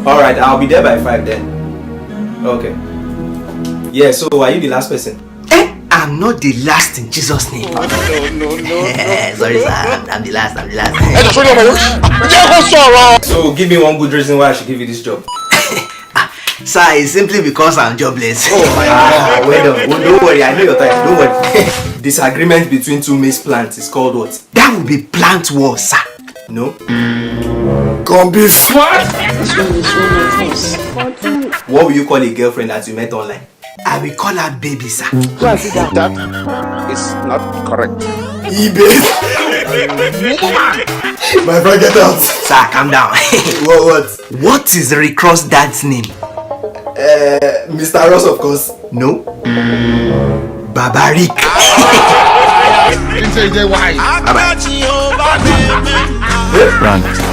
Alright, I'll be there by 5 then. Okay. Yeah, so are you the last person? I'm not the last in Jesus' name. No. Sorry, sir. I'm the last. So give me one good reason why I should give you this job. Sir, it's simply because I'm jobless. Oh my God. Well done. Well, don't worry, I know your time. Don't worry. Disagreement between two maize plants is called what? That would be plant war, sir. No? Come be smart. What will you call a girlfriend that you met online? I will call her baby, sir. That is not correct. eBay. My friend, get out. Sir, calm down. What? What is Recross dad's name? Mr. Ross, of course. No. Barbaric. Bye-bye. Run.